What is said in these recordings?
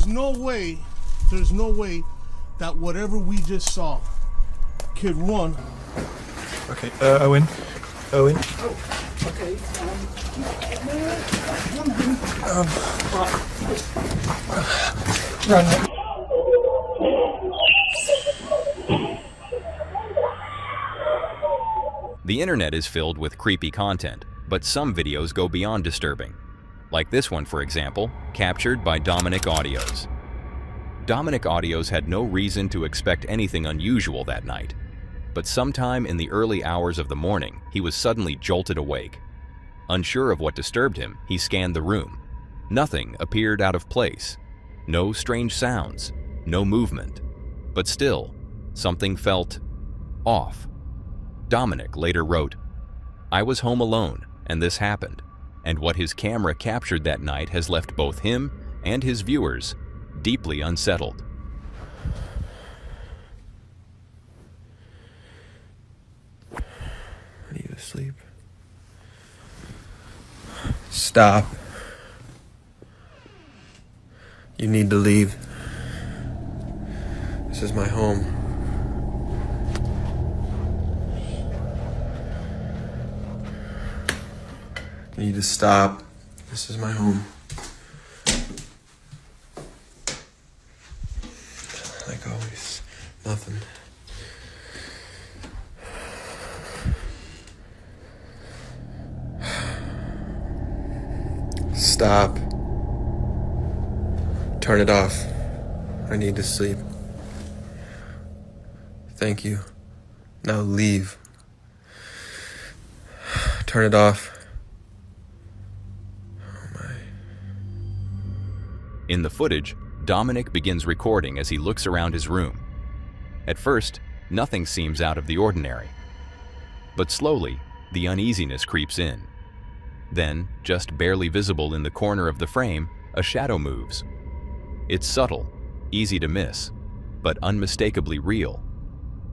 there's no way that whatever we just saw could run. Okay, Owen. Oh, okay. Run. The internet is filled with creepy content, but some videos go beyond disturbing. Like this one, for example, captured by Dominic Audios. Dominic Audios had no reason to expect anything unusual that night. But sometime in the early hours of the morning, he was suddenly jolted awake. Unsure of what disturbed him, he scanned the room. Nothing appeared out of place. No strange sounds, no movement. But still, something felt off. Dominic later wrote, "I was home alone, and this happened, and what his camera captured that night has left both him and his viewers deeply unsettled." I need to sleep. Stop. You need to leave. This is my home. You need to stop. This is my home. Like always, nothing. Stop. Turn it off. I need to sleep. Thank you. Now leave. Turn it off. In the footage, Dominic begins recording as he looks around his room. At first, nothing seems out of the ordinary. But slowly, the uneasiness creeps in. Then, just barely visible in the corner of the frame, a shadow moves. It's subtle, easy to miss, but unmistakably real.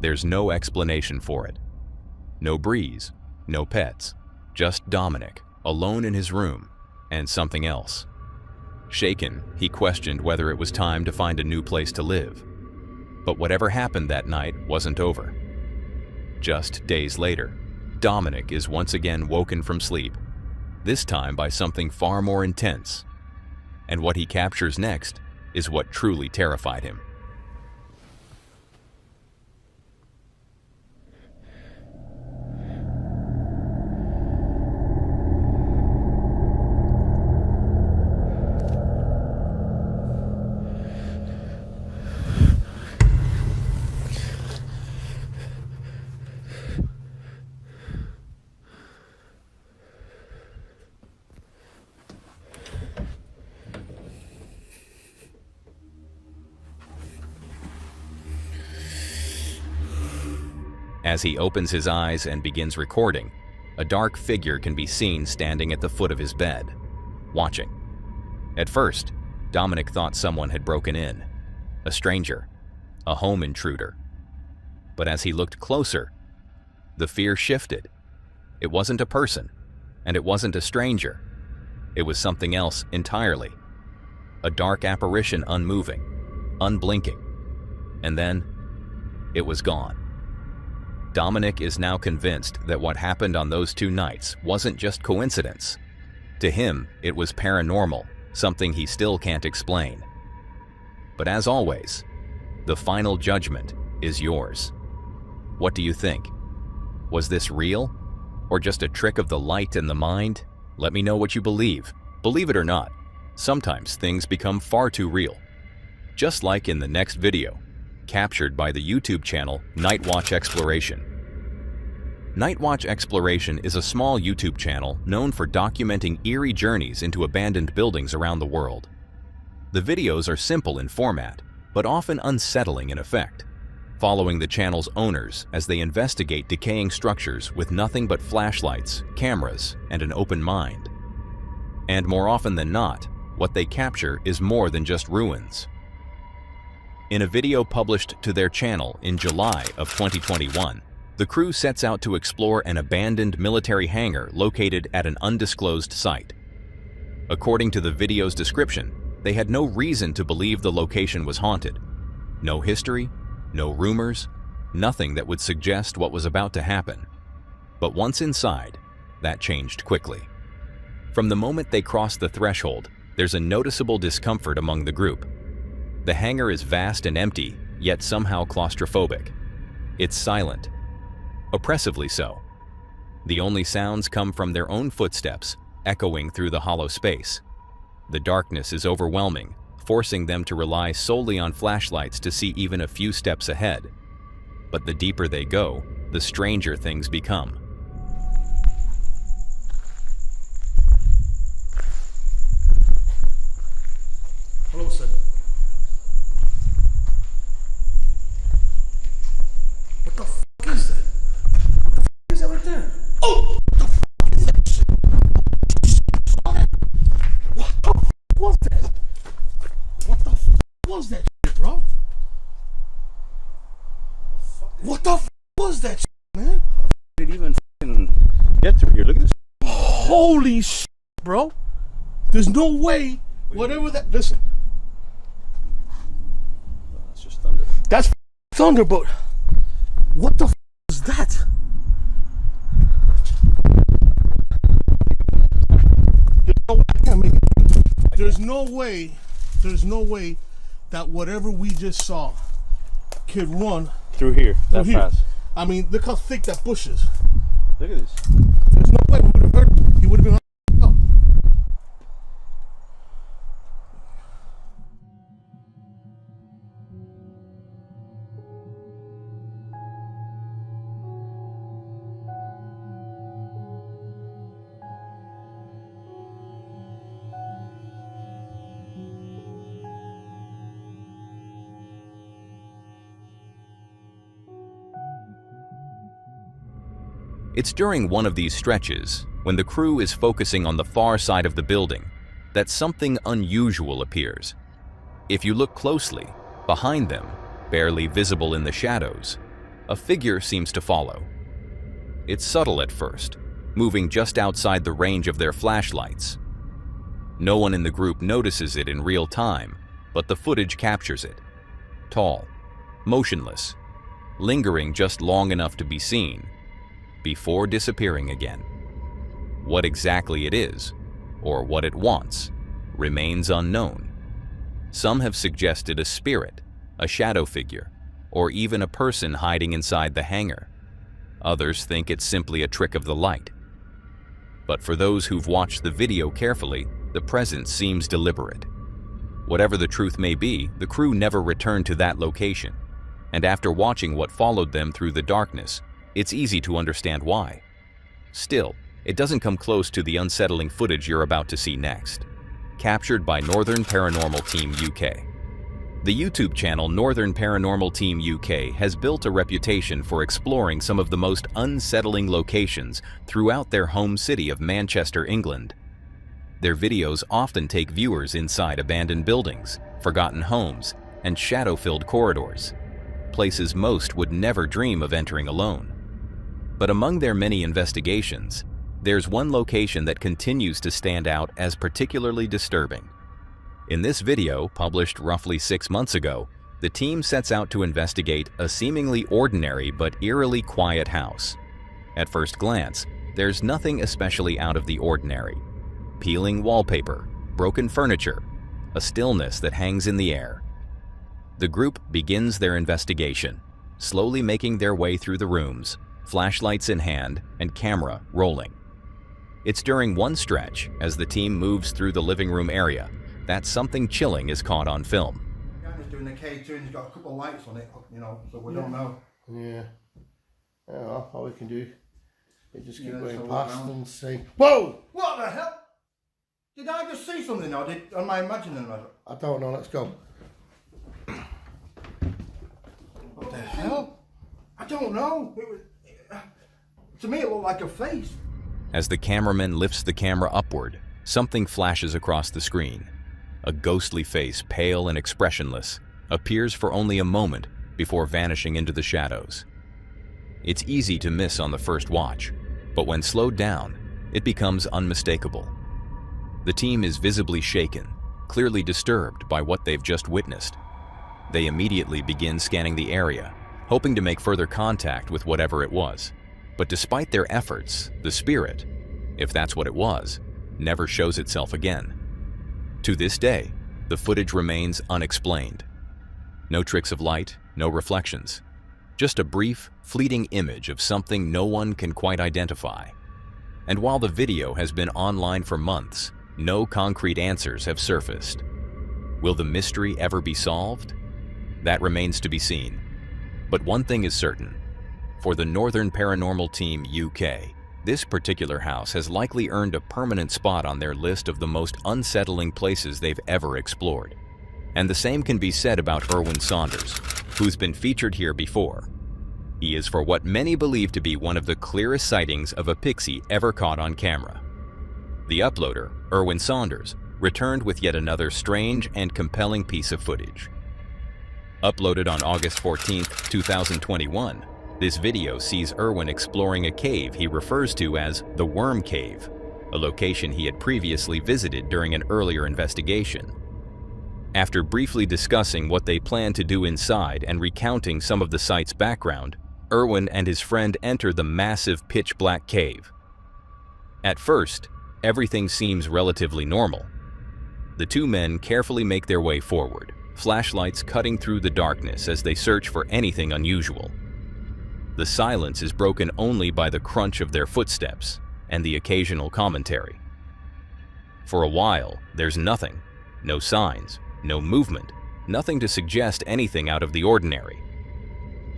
There's no explanation for it. No breeze, no pets, just Dominic, alone in his room, and something else. Shaken, he questioned whether it was time to find a new place to live. But whatever happened that night wasn't over. Just days later, Dominic is once again woken from sleep, this time by something far more intense. And what he captures next is what truly terrified him. As he opens his eyes and begins recording, a dark figure can be seen standing at the foot of his bed, watching. At first, Dominic thought someone had broken in, a stranger, a home intruder. But as he looked closer, the fear shifted. It wasn't a person, and it wasn't a stranger. It was something else entirely. A dark apparition unmoving, unblinking. And then, it was gone. Dominic is now convinced that what happened on those 2 nights wasn't just coincidence. To him, it was paranormal, something he still can't explain. But as always, the final judgment is yours. What do you think? Was this real? Or just a trick of the light and the mind? Let me know what you believe. Believe it or not, sometimes things become far too real. Just like in the next video, captured by the YouTube channel Nightwatch Exploration. Nightwatch Exploration is a small YouTube channel known for documenting eerie journeys into abandoned buildings around the world. The videos are simple in format, but often unsettling in effect, following the channel's owners as they investigate decaying structures with nothing but flashlights, cameras, and an open mind. And more often than not, what they capture is more than just ruins. In a video published to their channel in July of 2021, the crew sets out to explore an abandoned military hangar located at an undisclosed site. According to the video's description, They had no reason to believe the location was haunted. No history, no rumors, nothing that would suggest what was about to happen. But once inside, that changed quickly. From the moment they crossed the threshold, there's a noticeable discomfort among the group. The hangar is vast and empty, yet somehow claustrophobic. It's silent, oppressively so. The only sounds come from their own footsteps, echoing through the hollow space. The darkness is overwhelming, forcing them to rely solely on flashlights to see even a few steps ahead. But the deeper they go, the stranger things become. Hello, sir. What the f is that? What the f is that right there? Oh! What the f is that shit? What the f was that? What the f was that shit, bro? What the f was that shit, man? Did it even get through here? Look at this. Holy shit, bro. There's no way, whatever that, listen. That's just thunder. That's thunder, but what the f is that? There's no way I can't make it. There's no way that whatever we just saw could run Through here. That through here. fast. I mean, look how thick that bush is. Look at this. There's no way we would have heard him. He would have been oh. It's during one of these stretches, when the crew is focusing on the far side of the building, that something unusual appears. If you look closely, behind them, barely visible in the shadows, a figure seems to follow. It's subtle at first, moving just outside the range of their flashlights. No one in the group notices it in real time, but the footage captures it. Tall, motionless, lingering just long enough to be seen, before disappearing again. What exactly it is, or what it wants, remains unknown. Some have suggested a spirit, a shadow figure, or even a person hiding inside the hangar. Others think it's simply a trick of the light. But for those who've watched the video carefully, the presence seems deliberate. Whatever the truth may be, the crew never returned to that location, and after watching what followed them through the darkness, it's easy to understand why. Still, it doesn't come close to the unsettling footage you're about to see next. Captured by Northern Paranormal Team UK. The YouTube channel Northern Paranormal Team UK has built a reputation for exploring some of the most unsettling locations throughout their home city of Manchester, England. Their videos often take viewers inside abandoned buildings, forgotten homes, and shadow-filled corridors, places most would never dream of entering alone. But among their many investigations, there's one location that continues to stand out as particularly disturbing. In this video, published roughly 6 months ago, the team sets out to investigate a seemingly ordinary but eerily quiet house. At first glance, there's nothing especially out of the ordinary. Peeling wallpaper, broken furniture, a stillness that hangs in the air. The group begins their investigation, slowly making their way through the rooms, flashlights in hand and camera rolling. It's during one stretch, as the team moves through the living room area, that something chilling is caught on film. The guy that's doing the K2 and he's got a couple of lights on it, you know, so we don't know. Yeah. Yeah, all we can do is just keep going so past around. and say, whoa! What the hell? Did I just see something or am I imagining that? I don't know, let's go. What the hell? I don't know. It was, to me it looked like a face. As the cameraman lifts the camera upward, something flashes across the screen. A ghostly face, pale and expressionless, appears for only a moment before vanishing into the shadows. It's easy to miss on the first watch, but when slowed down, it becomes unmistakable. The team is visibly shaken, clearly disturbed by what they've just witnessed. They immediately begin scanning the area, hoping to make further contact with whatever it was. But despite their efforts, the spirit, if that's what it was, never shows itself again. To this day, the footage remains unexplained. No tricks of light, no reflections. Just a brief, fleeting image of something no one can quite identify. And while the video has been online for months, no concrete answers have surfaced. Will the mystery ever be solved? That remains to be seen. But one thing is certain. For the Northern Paranormal Team UK, this particular house has likely earned a permanent spot on their list of the most unsettling places they've ever explored. And the same can be said about Erwin Saunders, who's been featured here before. He is for what many believe to be one of the clearest sightings of a pixie ever caught on camera. The uploader, Erwin Saunders, returned with yet another strange and compelling piece of footage. Uploaded on August 14, 2021, this video sees Erwin exploring a cave he refers to as the Worm Cave, a location he had previously visited during an earlier investigation. After briefly discussing what they plan to do inside and recounting some of the site's background, Erwin and his friend enter the massive pitch-black cave. At first, everything seems relatively normal. The two men carefully make their way forward, flashlights cutting through the darkness as they search for anything unusual. The silence is broken only by the crunch of their footsteps and the occasional commentary. For a while, there's nothing, no signs, no movement, nothing to suggest anything out of the ordinary.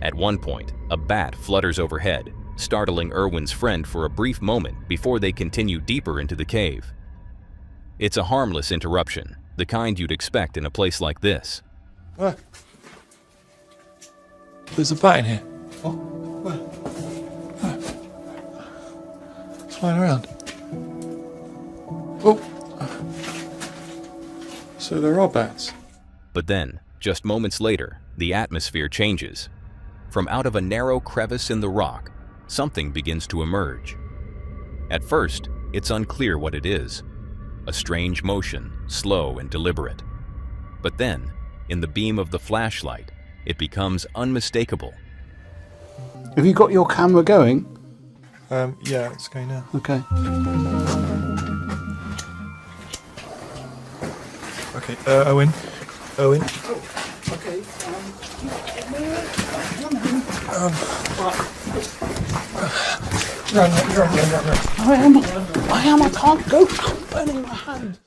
At one point, a bat flutters overhead, startling Erwin's friend for a brief moment before they continue deeper into the cave. It's a harmless interruption, the kind you'd expect in a place like this. There's a bat in here. Oh, where? It's flying around. Oh. So there are bats. But then, just moments later, the atmosphere changes. From out of a narrow crevice in the rock, something begins to emerge. At first, it's unclear what it is. A strange motion, slow and deliberate. But then, in the beam of the flashlight, it becomes unmistakable. Have you got your camera going? Yeah, it's going now. Okay. Okay, Owen. Owen. Okay. Run. I can't go. I'm burning my hand.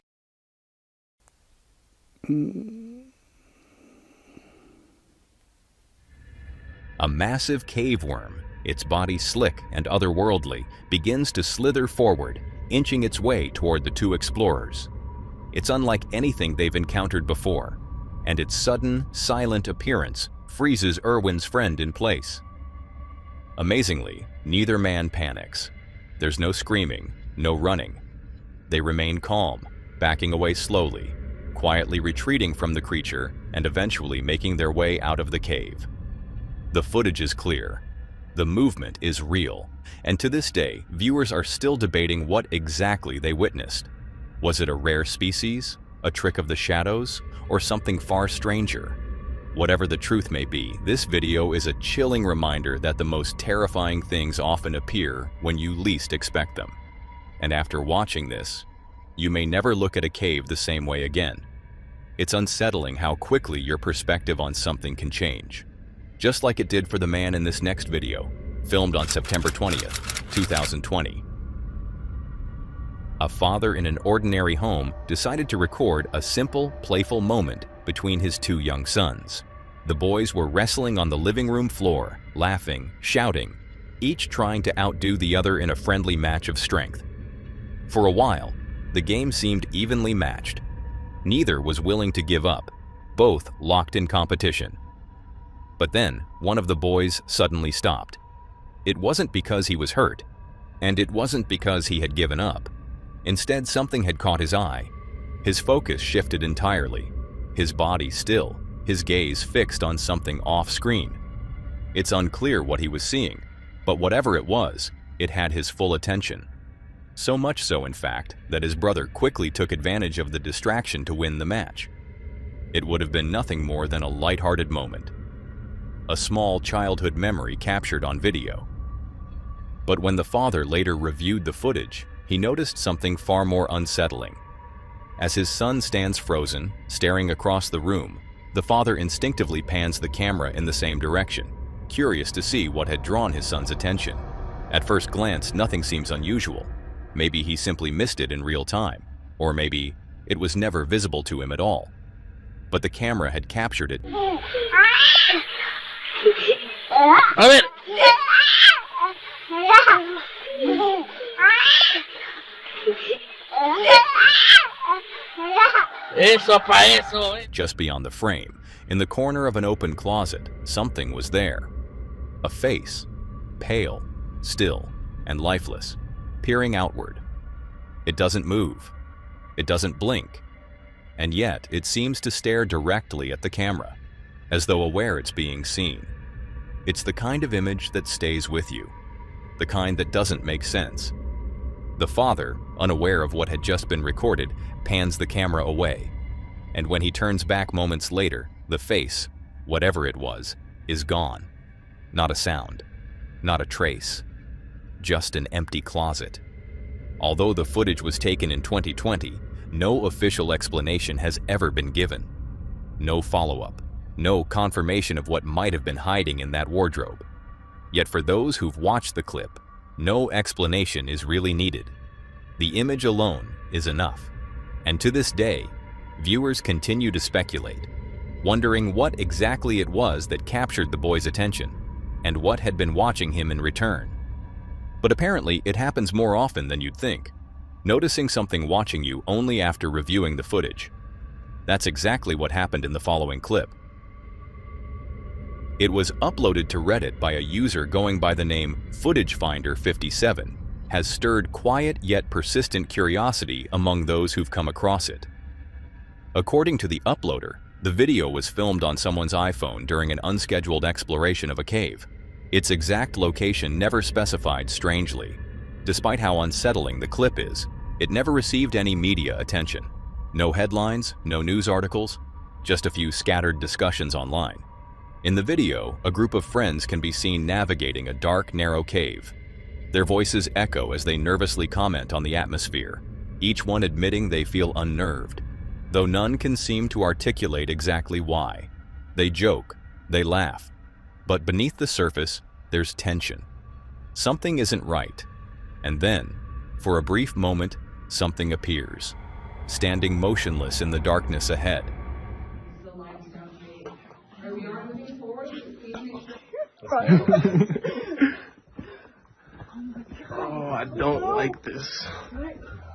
A massive cave worm, its body slick and otherworldly, begins to slither forward, inching its way toward the two explorers. It's unlike anything they've encountered before, and its sudden, silent appearance freezes Erwin's friend in place. Amazingly, neither man panics. There's no screaming, no running. They remain calm, backing away slowly, quietly retreating from the creature and eventually making their way out of the cave. The footage is clear. The movement is real, and to this day, viewers are still debating what exactly they witnessed. Was it a rare species, a trick of the shadows, or something far stranger? Whatever the truth may be, this video is a chilling reminder that the most terrifying things often appear when you least expect them. And after watching this, you may never look at a cave the same way again. It's unsettling how quickly your perspective on something can change. Just like it did for the man in this next video, filmed on September 20th, 2020. A father in an ordinary home decided to record a simple, playful moment between his two young sons. The boys were wrestling on the living room floor, laughing, shouting, each trying to outdo the other in a friendly match of strength. For a while, the game seemed evenly matched. Neither was willing to give up, both locked in competition. But then, one of the boys suddenly stopped. It wasn't because he was hurt, and it wasn't because he had given up. Instead, something had caught his eye. His focus shifted entirely, his body still, his gaze fixed on something off-screen. It's unclear what he was seeing, but whatever it was, it had his full attention. So much so, in fact, that his brother quickly took advantage of the distraction to win the match. It would have been nothing more than a lighthearted moment, a small childhood memory captured on video. But when the father later reviewed the footage, he noticed something far more unsettling. As his son stands frozen, staring across the room, the father instinctively pans the camera in the same direction, curious to see what had drawn his son's attention. At first glance, nothing seems unusual. Maybe he simply missed it in real time, or maybe it was never visible to him at all. But the camera had captured it. Just beyond the frame, in the corner of an open closet, something was there. A face, pale, still, and lifeless, peering outward. It doesn't move. It doesn't blink. And yet, it seems to stare directly at the camera, as though aware it's being seen. It's the kind of image that stays with you, the kind that doesn't make sense. The father, unaware of what had just been recorded, pans the camera away. And when he turns back moments later, the face, whatever it was, is gone. Not a sound, not a trace, just an empty closet. Although the footage was taken in 2020, no official explanation has ever been given. No follow-up, no confirmation of what might have been hiding in that wardrobe. Yet for those who've watched the clip, no explanation is really needed. The image alone is enough. And to this day, viewers continue to speculate, wondering what exactly it was that captured the boy's attention, and what had been watching him in return. But apparently, it happens more often than you'd think, noticing something watching you only after reviewing the footage. That's exactly what happened in the following clip. It was uploaded to Reddit by a user going by the name FootageFinder57, has stirred quiet yet persistent curiosity among those who've come across it. According to the uploader, the video was filmed on someone's iPhone during an unscheduled exploration of a cave. Its exact location never specified, strangely. Despite how unsettling the clip is, it never received any media attention. No headlines, no news articles, just a few scattered discussions online. In the video, a group of friends can be seen navigating a dark, narrow cave. Their voices echo as they nervously comment on the atmosphere, each one admitting they feel unnerved, though none can seem to articulate exactly why. They joke, they laugh, but beneath the surface, there's tension. Something isn't right. And then, for a brief moment, something appears, standing motionless in the darkness ahead. Oh, I don't like this.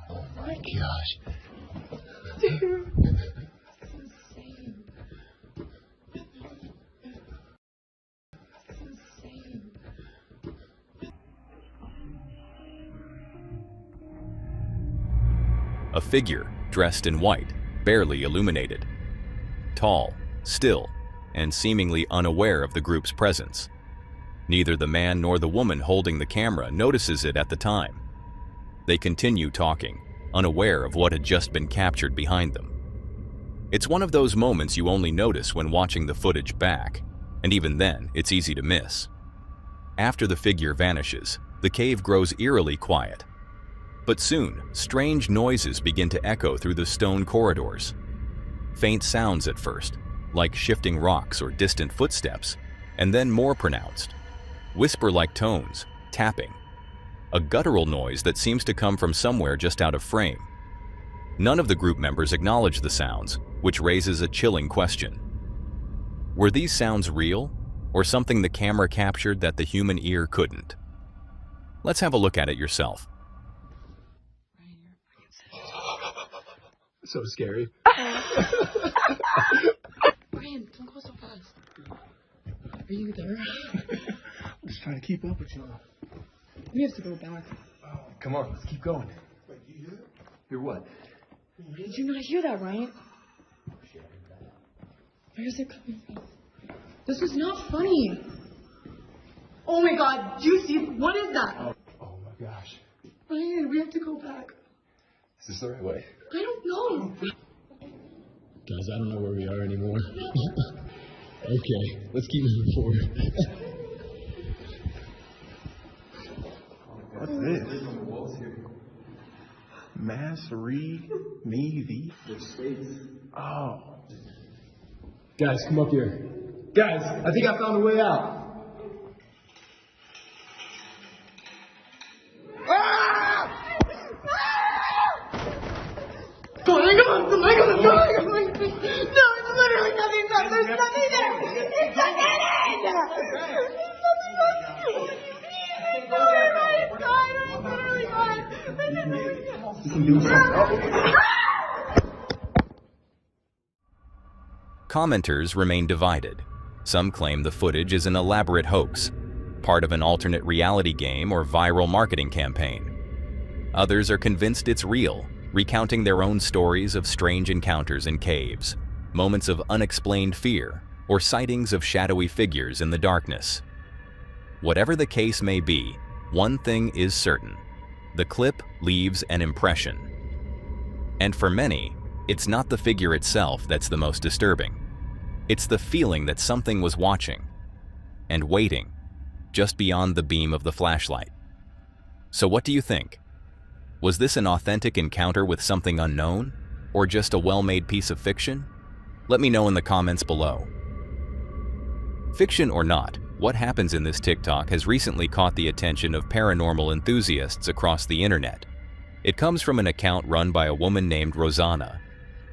Oh my gosh. Dude. A figure, dressed in white, barely illuminated. Tall, still, and seemingly unaware of the group's presence. Neither the man nor the woman holding the camera notices it at the time. They continue talking, unaware of what had just been captured behind them. It's one of those moments you only notice when watching the footage back, and even then, it's easy to miss. After the figure vanishes, the cave grows eerily quiet. But soon, strange noises begin to echo through the stone corridors. Faint sounds at first, like shifting rocks or distant footsteps, and then more pronounced. Whisper-like tones, tapping. A guttural noise that seems to come from somewhere just out of frame. None of the group members acknowledge the sounds, which raises a chilling question. Were these sounds real, or something the camera captured that the human ear couldn't? Let's have a look at it yourself. So scary. Brian, don't go so fast. Are you there? I'm just trying to keep up with you. We have to go back. Come on, let's keep going. Wait, you hear it? Hear what? Did you not hear that, Ryan? Where is it coming from? This is not funny. Oh my god, do you see? What is that? Oh my gosh. Ryan, we have to go back. Is this the right way? I don't know. Guys, I don't know where we are anymore. Okay, let's keep moving forward. What's this? Mass re me the. Oh. Guys, come up here. Guys, I think I found a way out. Oh my God! Oh my God! No, it's literally nothing but there's nothing there. It's not in it. Commenters remain divided. Some claim the footage is an elaborate hoax, part of an alternate reality game or viral marketing campaign. Others are convinced it's real, recounting their own stories of strange encounters in caves, moments of unexplained fear, or sightings of shadowy figures in the darkness. Whatever the case may be, one thing is certain: the clip leaves an impression. And for many, it's not the figure itself that's the most disturbing. It's the feeling that something was watching and waiting just beyond the beam of the flashlight. So what do you think? Was this an authentic encounter with something unknown, or just a well-made piece of fiction? Let me know in the comments below. Fiction or not, what happens in this TikTok has recently caught the attention of paranormal enthusiasts across the internet. It comes from an account run by a woman named Rosanna.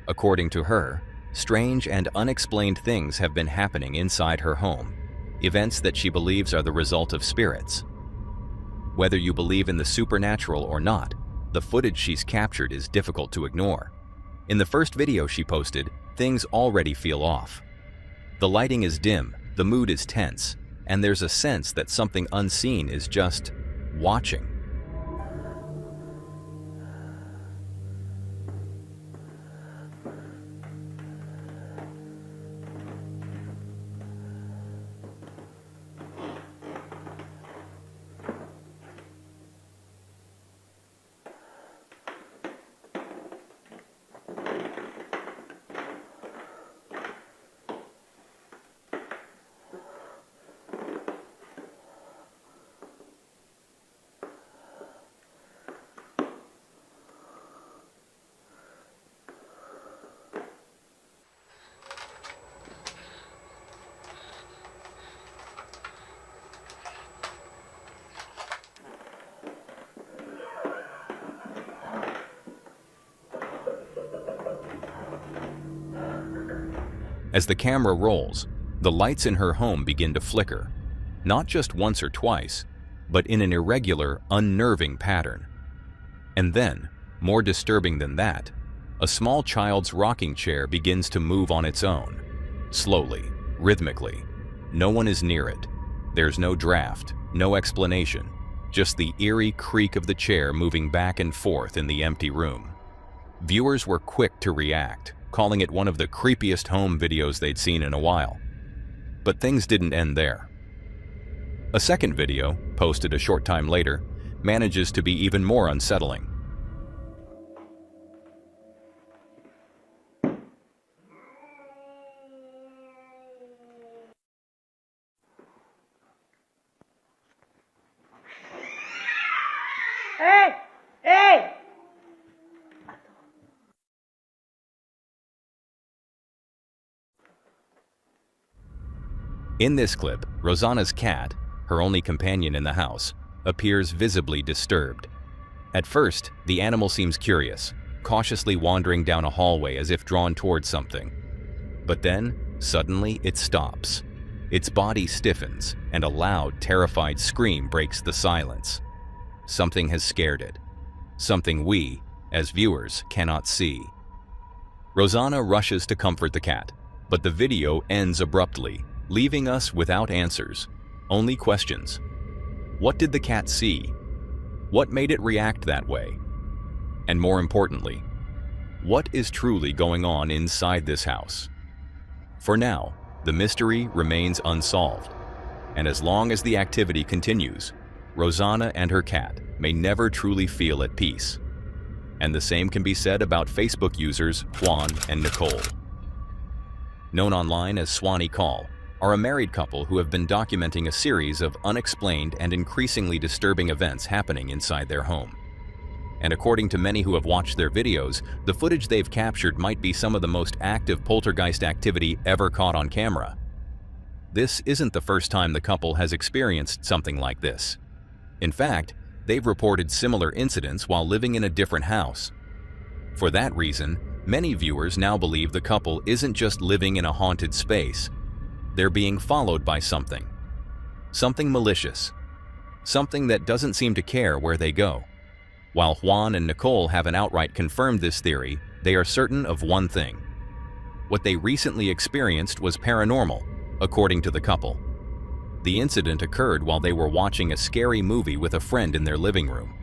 According to her, strange and unexplained things have been happening inside her home, events that she believes are the result of spirits. Whether you believe in the supernatural or not, the footage she's captured is difficult to ignore. In the first video she posted, things already feel off. The lighting is dim, the mood is tense, and there's a sense that something unseen is just watching. As the camera rolls, the lights in her home begin to flicker, not just once or twice, but in an irregular, unnerving pattern. And then, more disturbing than that, a small child's rocking chair begins to move on its own, slowly, rhythmically. No one is near it. There's no draft, no explanation, just the eerie creak of the chair moving back and forth in the empty room. Viewers were quick to react, calling it one of the creepiest home videos they'd seen in a while. But things didn't end there. A second video, posted a short time later, manages to be even more unsettling. Hey! Hey! In this clip, Rosanna's cat, her only companion in the house, appears visibly disturbed. At first, the animal seems curious, cautiously wandering down a hallway as if drawn towards something. But then, suddenly, it stops. Its body stiffens, and a loud, terrified scream breaks the silence. Something has scared it. Something we, as viewers, cannot see. Rosanna rushes to comfort the cat, but the video ends abruptly, leaving us without answers, only questions. What did the cat see? What made it react that way? And more importantly, what is truly going on inside this house? For now, the mystery remains unsolved, and as long as the activity continues, Rosanna and her cat may never truly feel at peace. And the same can be said about Facebook users Juan and Nicole. Known online as Swanee Call, are a married couple who have been documenting a series of unexplained and increasingly disturbing events happening inside their home. And according to many who have watched their videos, the footage they've captured might be some of the most active poltergeist activity ever caught on camera. This isn't the first time the couple has experienced something like this. In fact, they've reported similar incidents while living in a different house. For that reason, many viewers now believe the couple isn't just living in a haunted space. They're being followed by something. Something malicious. Something that doesn't seem to care where they go. While Juan and Nicole haven't outright confirmed this theory, they are certain of one thing. What they recently experienced was paranormal, according to the couple. The incident occurred while they were watching a scary movie with a friend in their living room.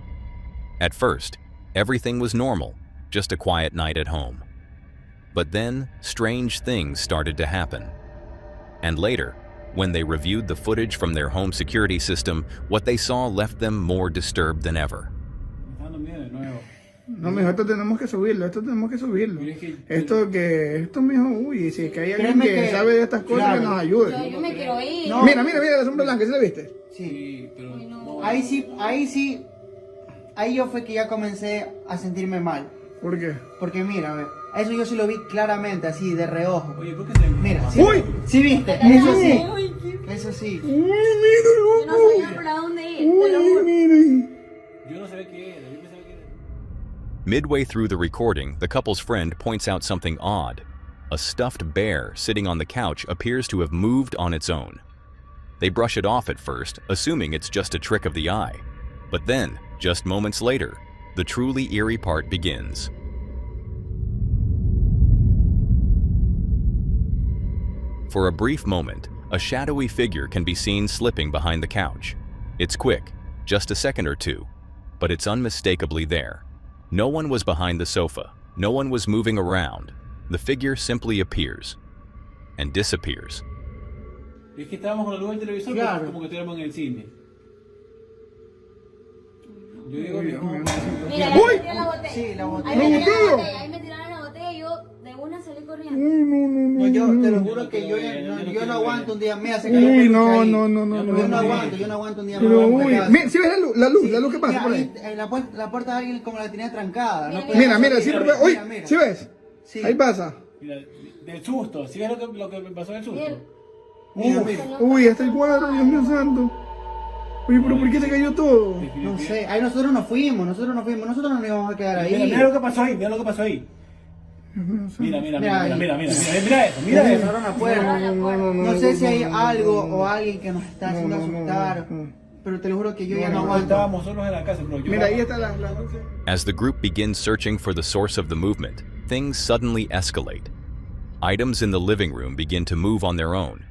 At first, everything was normal, just a quiet night at home. But then, strange things started to happen. And later, when they reviewed the footage from their home security system, what they saw left them more disturbed than ever. No, mijo, esto tenemos que subirlo, Esto, mijo, uy, si es que hay alguien que sabe de estas cosas, que nos ayude. Yo me quiero ir. No. Mira, la sombra blanca, ¿sí la viste? Sí, pero no. ahí sí, ahí yo fue que ya comencé a sentirme mal. ¿Por qué? Porque mira, a ver, eso yo sí lo vi claramente, así, de reojo. Oye, ¿por qué te... Mira, sí, ¡Uy! sí viste, eso sí, eso sí. Uy, mira, Yo no sabía para dónde ir. Te lo juro. mira. Yo no sabía qué era, yo pensaba que era... Midway through the recording, the couple's friend points out something odd. A stuffed bear sitting on the couch appears to have moved on its own. They brush it off at first, assuming it's just a trick of the eye. But then, just moments later, the truly eerie part begins. For a brief moment, a shadowy figure can be seen slipping behind the couch. It's quick, just a second or two, but it's unmistakably there. No one was behind the sofa. No one was moving around. The figure simply appears and disappears. Es que estábamos con la luz del televisor, Claro. como que estuviéramos en el cine. Yo digo, Mira, ¡Uy! ahí me tiraron la botella. Sí, la botella. Ahí me tiraron la ¿Botella? botella. Ahí me tiraron la botella y yo de una salí corriendo. No, yo te lo juro que yo no aguanto un día, mira, se cayó Uy, un no, peluche ahí. no. Yo no aguanto un día Pero, más. uy, mira, ¿sí ves la luz que pasa Mira, por ahí? ahí, la puerta de alguien como la tenía trancada. No Mira, podía- Mira, siempre ve, uy, mira. ¿sí ves? Sí. Ahí pasa. mira, del susto, ¿sí ves lo que me pasó del susto? Mira, mira. Uy, hasta el cuadro, Dios mío santo. Oye, pero ¿por qué se cayó todo? No sé, ahí nosotros nos fuimos, nosotros no nos íbamos a quedar ahí. Mira lo que pasó ahí, mira lo que pasó ahí. Mira eso. Cerraron la puerta. No sé si hay algo o alguien que nos está haciendo asustar, pero te lo juro que yo ya no aguanto. Estábamos solos en la casa, bro. Mira, ahí está la luz. As the group begins searching for the source of the movement, things suddenly escalate. Items in the living room begin to move on their own.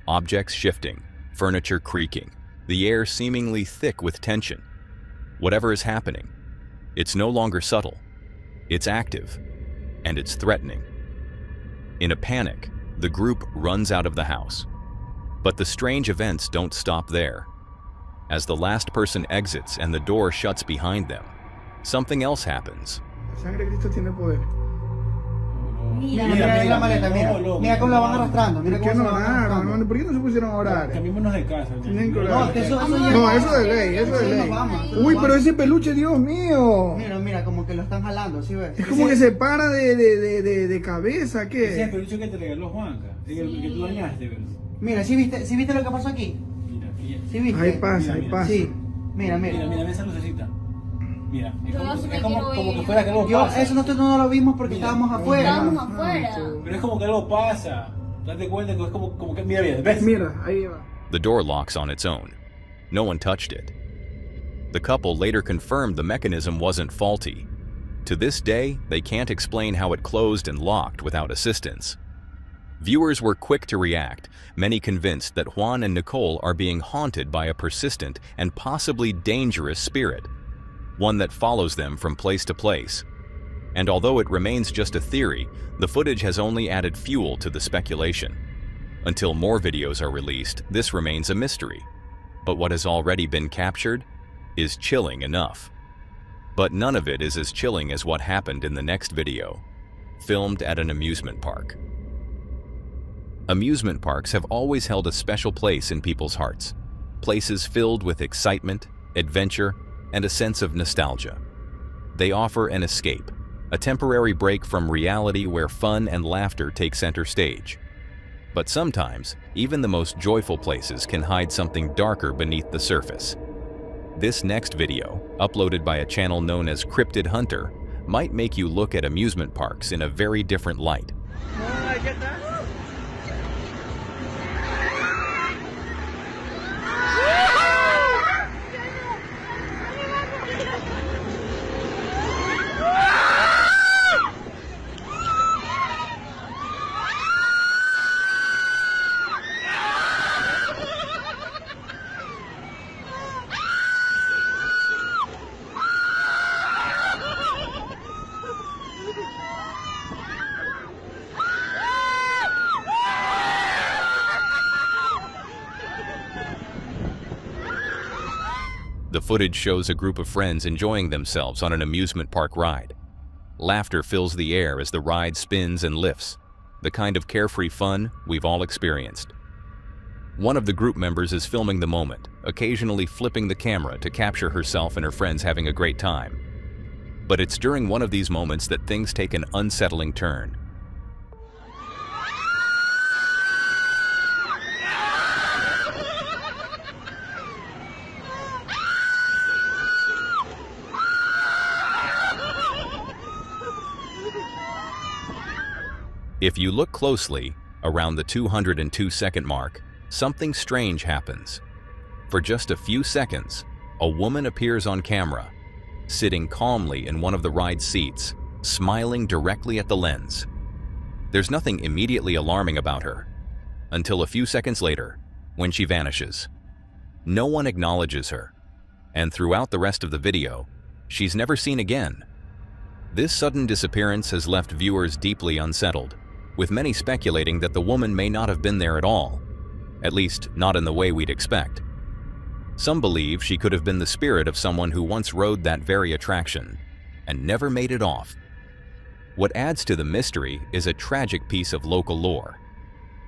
Objects shifting, furniture creaking, the air seemingly thick with tension. Whatever is happening, it's no longer subtle. It's active, and it's threatening. In a panic, the group runs out of the house. But the strange events don't stop there. As the last person exits and the door shuts behind them, something else happens. La sangre de Cristo tiene poder. Mira la maleta, mira cómo la van arrastrando, mira ¿Por qué cómo no se la van oraron, arrastrando. hermano? ¿Por qué no se pusieron a orar? Cambiémonos de casa. Tienen que No, orar. es que eso ya... No, eso de ley, eso de Sí, ley. nos vamos. Uy, pero ese peluche, Dios mío. Mira, como que lo están jalando, ¿sí ves? Es como que se para de cabeza, Ese es el ¿qué? peluche que te regaló Juanca, el que tú dañaste, ¿verdad? Mira, ¿sí viste lo que pasó aquí? Mira, ¿Sí viste? Ahí pasa, ahí pasa. Sí, mira. mira esa lucecita. Mira, es Yo como, sí me es como, quiero como ir. que fuera que algo Yo, pasa. eso nosotros no lo vimos porque estábamos afuera. Estábamos afuera. Pero es como que algo pasa. Date cuenta que es como que, mira, ¿ves? Mira, ahí va. The door locks on its own. No one touched it. The couple later confirmed the mechanism wasn't faulty. To this day, they can't explain how it closed and locked without assistance. Viewers were quick to react, many convinced that Juan and Nicole are being haunted by a persistent and possibly dangerous spirit, one that follows them from place to place. And although it remains just a theory, the footage has only added fuel to the speculation. Until more videos are released, this remains a mystery. But what has already been captured is chilling enough. But none of it is as chilling as what happened in the next video, filmed at an amusement park. Amusement parks have always held a special place in people's hearts, places filled with excitement, adventure, and a sense of nostalgia. They offer an escape, a temporary break from reality where fun and laughter take center stage. But sometimes, even the most joyful places can hide something darker beneath the surface. This next video, uploaded by a channel known as Cryptid Hunter, might make you look at amusement parks in a very different light. The footage shows a group of friends enjoying themselves on an amusement park ride. Laughter fills the air as the ride spins and lifts, the kind of carefree fun we've all experienced. One of the group members is filming the moment, occasionally flipping the camera to capture herself and her friends having a great time. But it's during one of these moments that things take an unsettling turn. If you look closely, around the 202-second mark, something strange happens. For just a few seconds, a woman appears on camera, sitting calmly in one of the ride seats, smiling directly at the lens. There's nothing immediately alarming about her, until a few seconds later, when she vanishes. No one acknowledges her, and throughout the rest of the video, she's never seen again. This sudden disappearance has left viewers deeply unsettled, with many speculating that the woman may not have been there at all, at least not in the way we'd expect. Some believe she could have been the spirit of someone who once rode that very attraction and never made it off. What adds to the mystery is a tragic piece of local lore.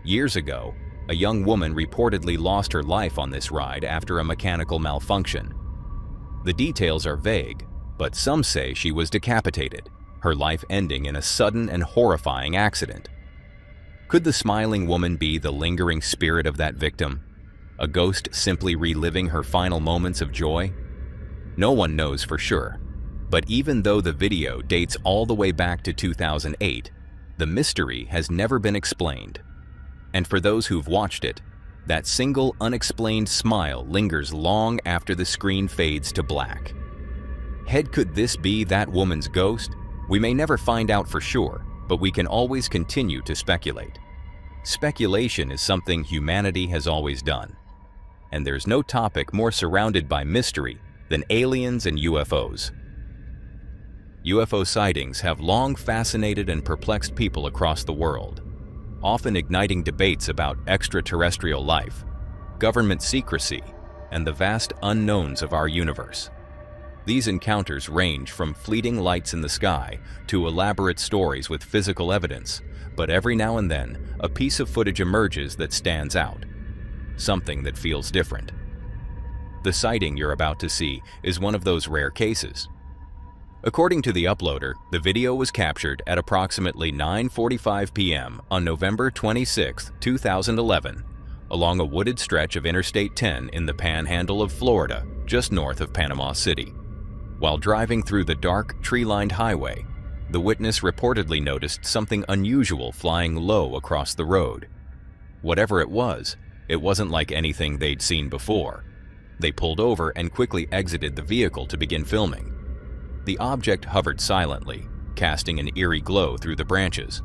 Years ago, a young woman reportedly lost her life on this ride after a mechanical malfunction. The details are vague, but some say she was decapitated, her life ending in a sudden and horrifying accident. Could the smiling woman be the lingering spirit of that victim? A ghost simply reliving her final moments of joy? No one knows for sure, but even though the video dates all the way back to 2008, the mystery has never been explained. And for those who've watched it, that single unexplained smile lingers long after the screen fades to black. Could this be that woman's ghost? We may never find out for sure, but we can always continue to speculate. Speculation is something humanity has always done. And there's no topic more surrounded by mystery than aliens and UFOs. UFO sightings have long fascinated and perplexed people across the world, often igniting debates about extraterrestrial life, government secrecy, and the vast unknowns of our universe. These encounters range from fleeting lights in the sky to elaborate stories with physical evidence, but every now and then, a piece of footage emerges that stands out, something that feels different. The sighting you're about to see is one of those rare cases. According to the uploader, the video was captured at approximately 9:45 p.m. on November 26, 2011, along a wooded stretch of Interstate 10 in the Panhandle of Florida, just north of Panama City. While driving through the dark, tree-lined highway, the witness reportedly noticed something unusual flying low across the road. Whatever it wasn't like anything they'd seen before. They pulled over and quickly exited the vehicle to begin filming. The object hovered silently, casting an eerie glow through the branches.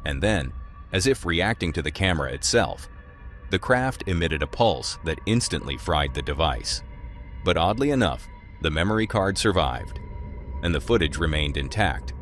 And then, as if reacting to the camera itself, the craft emitted a pulse that instantly fried the device. But oddly enough, the memory card survived, and the footage remained intact.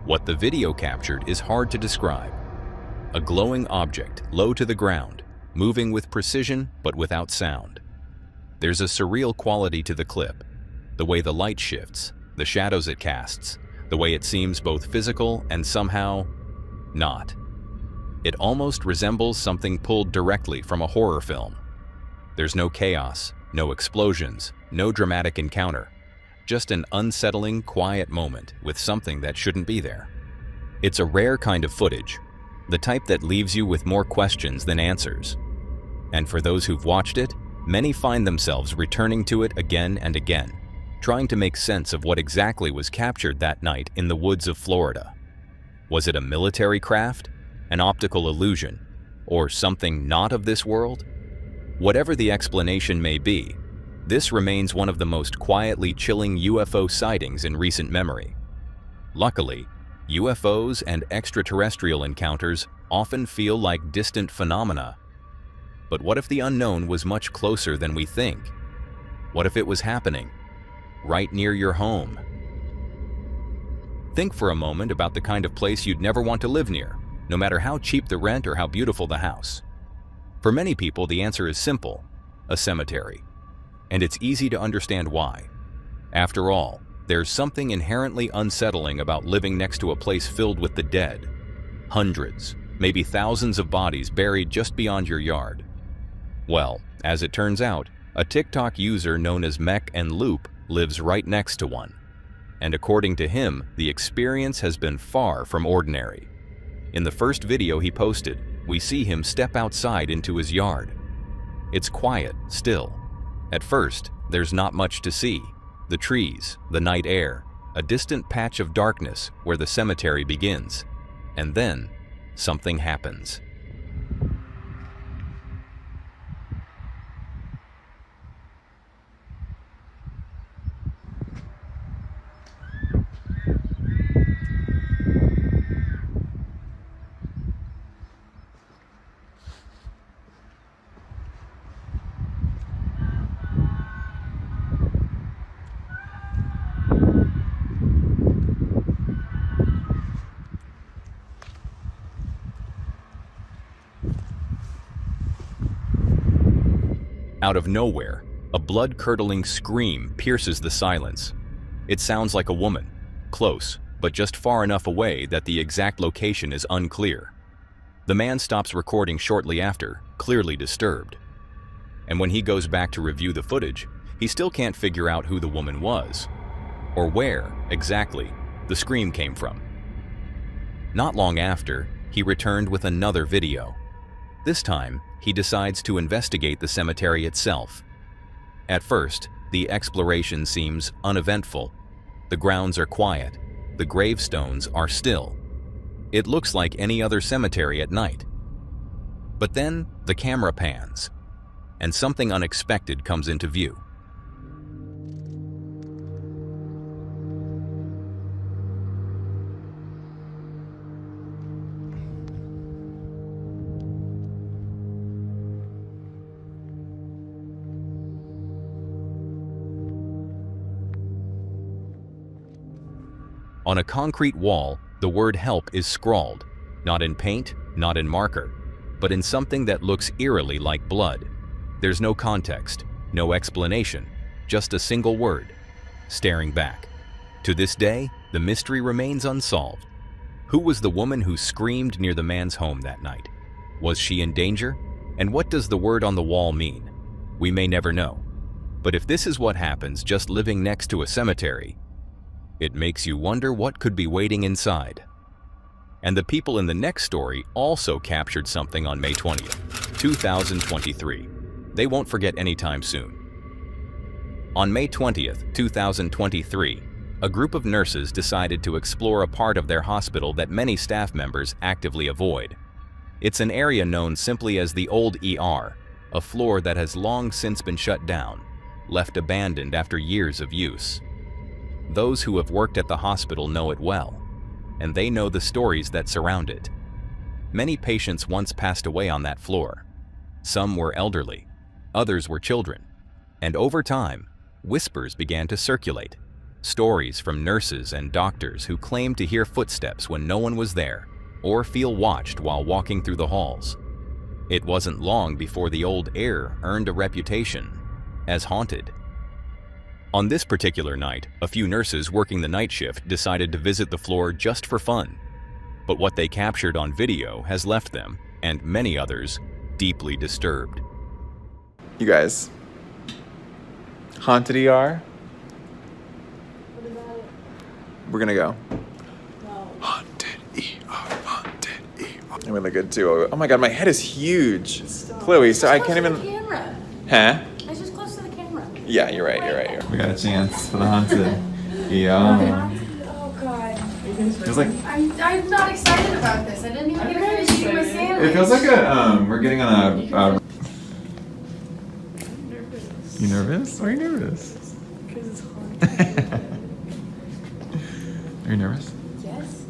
What the video captured is hard to describe. A glowing object, low to the ground, moving with precision but without sound. There's a surreal quality to the clip. The way the light shifts, the shadows it casts, the way it seems both physical and somehow not. It almost resembles something pulled directly from a horror film. There's no chaos, no explosions, no dramatic encounter. Just an unsettling, quiet moment with something that shouldn't be there. It's a rare kind of footage, the type that leaves you with more questions than answers. And for those who've watched it, many find themselves returning to it again and again, trying to make sense of what exactly was captured that night in the woods of Florida. Was it a military craft, an optical illusion, or something not of this world? Whatever the explanation may be, this remains one of the most quietly chilling UFO sightings in recent memory. Luckily, UFOs and extraterrestrial encounters often feel like distant phenomena. But what if the unknown was much closer than we think? What if it was happening right near your home? Think for a moment about the kind of place you'd never want to live near, no matter how cheap the rent or how beautiful the house. For many people, the answer is simple: a cemetery. And it's easy to understand why. After all, there's something inherently unsettling about living next to a place filled with the dead. Hundreds, maybe thousands of bodies buried just beyond your yard. Well, as it turns out, a TikTok user known as Mech and Loop lives right next to one. And according to him, the experience has been far from ordinary. In the first video he posted, we see him step outside into his yard. It's quiet, still. At first, there's not much to see. The trees, the night air, a distant patch of darkness where the cemetery begins. And then, something happens. Out of nowhere, a blood-curdling scream pierces the silence. It sounds like a woman, close, but just far enough away that the exact location is unclear. The man stops recording shortly after, clearly disturbed. And when he goes back to review the footage, he still can't figure out who the woman was, or where, exactly, the scream came from. Not long after, he returned with another video. This time, he decides to investigate the cemetery itself. At first, the exploration seems uneventful. The grounds are quiet. The gravestones are still. It looks like any other cemetery at night. But then, the camera pans, and something unexpected comes into view. On a concrete wall, the word help is scrawled, not in paint, not in marker, but in something that looks eerily like blood. There's no context, no explanation, just a single word: staring back. To this day, the mystery remains unsolved. Who was the woman who screamed near the man's home that night? Was she in danger? And what does the word on the wall mean? We may never know. But if this is what happens just living next to a cemetery, it makes you wonder what could be waiting inside. And the people in the next story also captured something on May 20th, 2023. They won't forget anytime soon. On May 20th, 2023, a group of nurses decided to explore a part of their hospital that many staff members actively avoid. It's an area known simply as the Old ER, a floor that has long since been shut down, left abandoned after years of use. Those who have worked at the hospital know it well, and they know the stories that surround it. Many patients once passed away on that floor. Some were elderly, others were children, and over time, whispers began to circulate. Stories from nurses and doctors who claimed to hear footsteps when no one was there or feel watched while walking through the halls. It wasn't long before the old air earned a reputation as haunted. On this particular night, a few nurses working the night shift decided to visit the floor just for fun. But what they captured on video has left them, and many others, deeply disturbed. You guys, haunted ER? We're gonna go. No. Haunted ER, haunted ER. I'm really good too. Oh my god, my head is huge. Chloe, so I can't even. Camera. Huh? It's just close to the camera. Yeah, you're right. We got a chance for the haunted ER. Oh god. Feels like I'm not excited about this. I didn't even get a finish eating my sandwich. it feels like we're getting on a. You nervous? Why are you nervous? Because it's haunted. Are you nervous? Yes.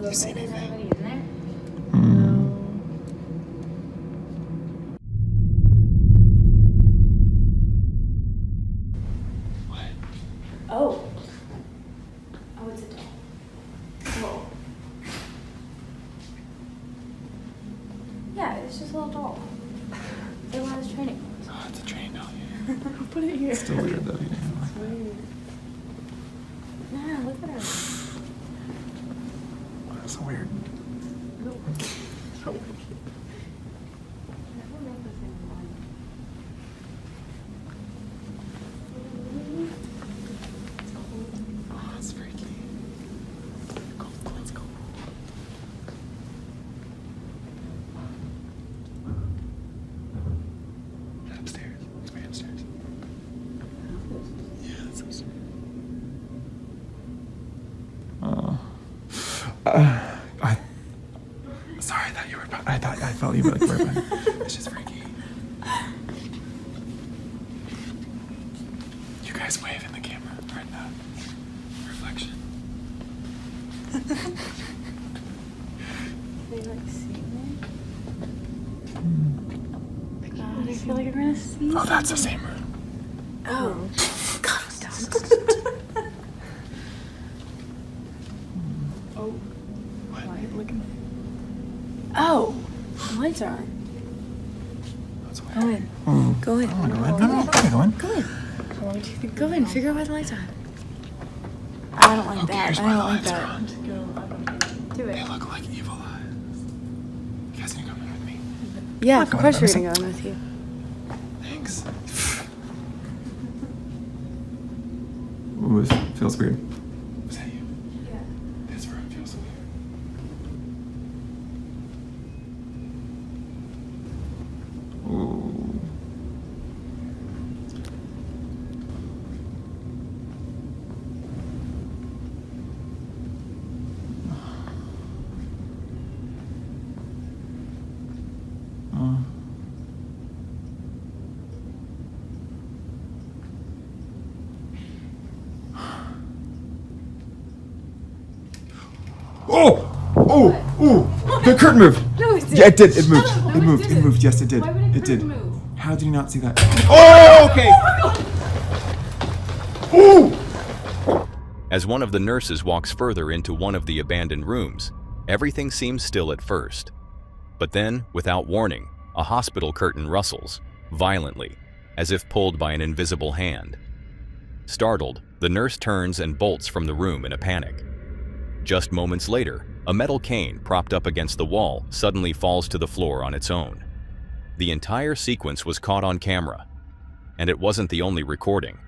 You see anything? In there? What? Oh. Oh, it's a doll. Oh. Yeah, it's just a little doll. They want us training. Oh, it's a train doll. Put it here. It's still weird though. Yeah, look at her. That's so weird. Oh, that's freaky. Go, let's go. Upstairs. It's way upstairs. Yeah, that's upstairs. Sorry, I thought you were. I felt you were like. It's just freaky. You guys wave in the camera or in the reflection. They like see me? God, I feel like I'm gonna see. Oh, that's the same room. Oh. God, oh. What? Look at me. Oh, the lights are on. That's weird. Go in. Oh. Go in. I wanna go in. No, go in. Go in. How long do you think? Go in. Figure out why the lights are on. I don't like Who that. cares I why don't the like lights are that. on? Do They it. look like evil eyes. You guys can come in with me. Yeah, of Come on, course we're Emerson. gonna go in with you. Thanks. Ooh, this feels weird. Was that you? Yeah. This room feels weird. Ooh. The curtain moved. No, it didn't. Yeah, it did. It moved. Shut up. No, It moved. It didn't. moved. Yes, it did. Why would a It did. curtain move? How did you not see that? Oh, okay. Ooh. As one of the nurses walks further into one of the abandoned rooms, everything seems still at first. But then, without warning, a hospital curtain rustles, violently, as if pulled by an invisible hand. Startled, the nurse turns and bolts from the room in a panic. Just moments later, a metal cane propped up against the wall suddenly falls to the floor on its own. The entire sequence was caught on camera, and it wasn't the only recording.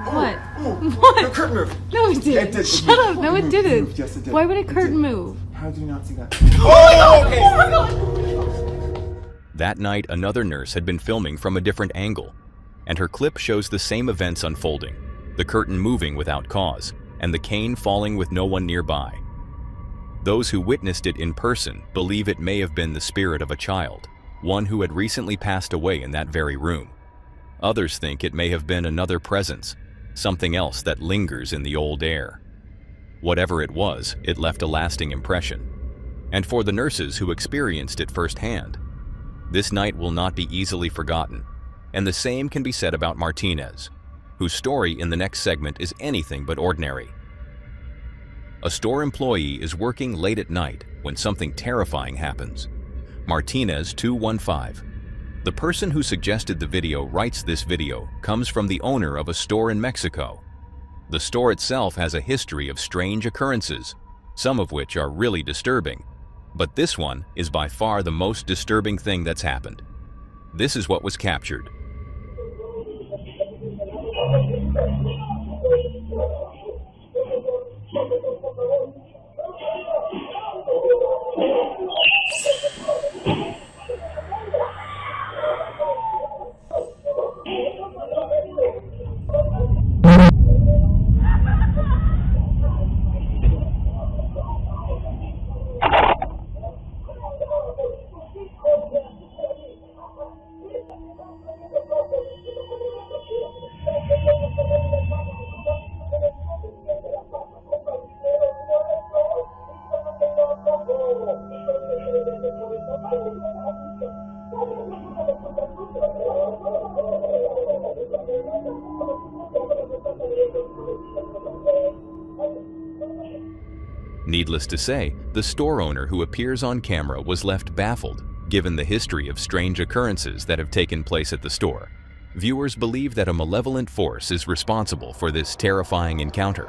What? The What? curtain moved. No, it didn't. It did. It Shut moved. up. No, It it moved. didn't. It moved. Yes, it did. Why would a It curtain did. move? How did you not see that? Oh, okay. Oh my god. That night, another nurse had been filming from a different angle, and her clip shows the same events unfolding, the curtain moving without cause, and the cane falling with no one nearby. Those who witnessed it in person believe it may have been the spirit of a child, one who had recently passed away in that very room. Others think it may have been another presence, something else that lingers in the old air. Whatever it was, it left a lasting impression. and for the nurses who experienced it firsthand. This night will not be easily forgotten, and the same can be said about Martinez, whose story in the next segment is anything but ordinary. A store employee is working late at night when something terrifying happens. Martinez 215. The person who suggested the video writes this video comes from the owner of a store in Mexico. The store itself has a history of strange occurrences, some of which are really disturbing, but this one is by far the most disturbing thing that's happened. This is what was captured. Needless to say, the store owner who appears on camera was left baffled, given the history of strange occurrences that have taken place at the store. Viewers believe that a malevolent force is responsible for this terrifying encounter.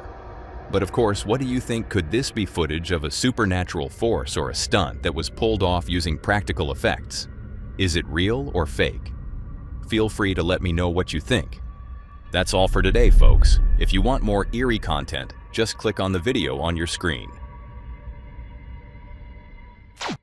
But of course, what do you think? Could this be footage of a supernatural force or a stunt that was pulled off using practical effects? Is it real or fake? Feel free to let me know what you think. That's all for today, folks. If you want more eerie content, just click on the video on your screen.